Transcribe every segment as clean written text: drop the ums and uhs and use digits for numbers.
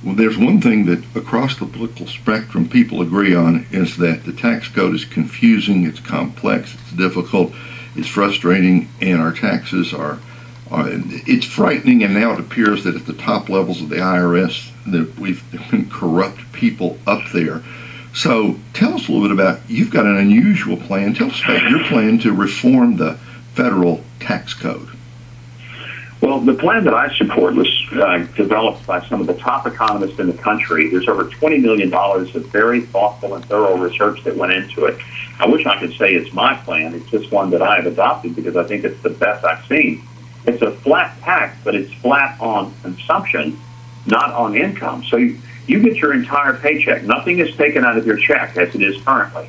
There's one thing that across the political spectrum people agree on is that the tax code is confusing, it's complex, it's difficult, it's frustrating, and our taxes it's frightening. And now it appears that at the top levels of the IRS that we've been corrupt people up there. So tell us a little bit about, you've got an unusual plan. Tell us about your plan to reform the federal tax code. Well, the plan that I support was developed by some of the top economists in the country. There's over $20 million of very thoughtful and thorough research that went into it. I wish I could say it's my plan. It's just one that I have adopted because I think it's the best I've seen. It's a flat tax, but it's flat on consumption, not on income. So you get your entire paycheck. Nothing is taken out of your check as it is currently.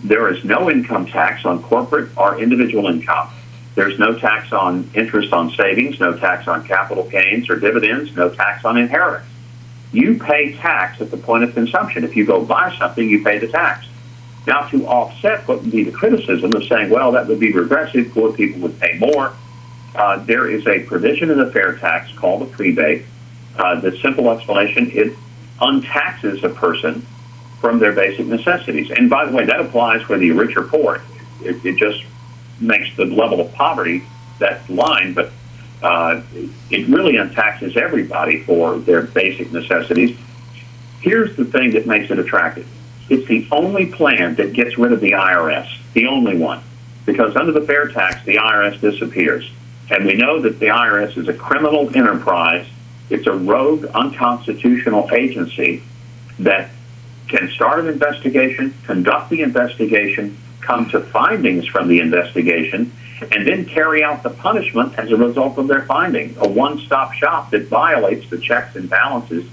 There is no income tax on corporate or individual income. There's no tax on interest on savings, no tax on capital gains or dividends, no tax on inheritance. You pay tax at the point of consumption. If you go buy something, you pay the tax. Now, to offset what would be the criticism of saying, well, that would be regressive, poor people would pay more, there is a provision in the Fairtax called a prebate. The simple explanation, it untaxes a person from their basic necessities. And by the way, that applies whether you're rich or poor. It just makes the level of poverty that line, but it really untaxes everybody for their basic necessities. Here's the thing that makes it attractive. It's the only plan that gets rid of the IRS, the only one, because under the fair tax, the IRS disappears. And we know that the IRS is a criminal enterprise. It's a rogue, unconstitutional agency that can start an investigation, conduct the investigation, come to findings from the investigation, and then carry out the punishment as a result of their finding, a one-stop shop that violates the checks and balances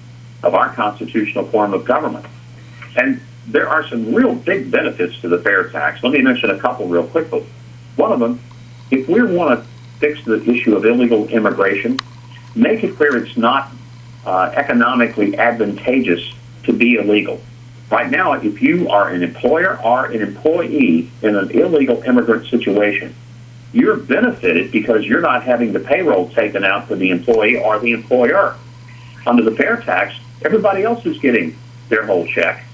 of our constitutional form of government. And there are some real big benefits to the fair tax. Let me mention a couple real quickly. One of them, if we want to fix the issue of illegal immigration, make it clear it's not economically advantageous to be illegal. Right now, if you are an employer or an employee in an illegal immigrant situation, you're benefited because you're not having the payroll taken out for the employee or the employer. Under the fair tax, everybody else is getting their whole check,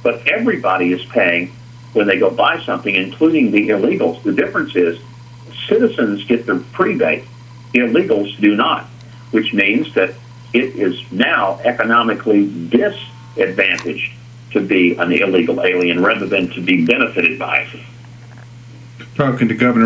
but everybody is paying when they go buy something, including the illegals. The difference is citizens get the prebate, illegals do not, which means that it is now economically disadvantaged to be an illegal alien rather than to be benefited by it. Talking to Governor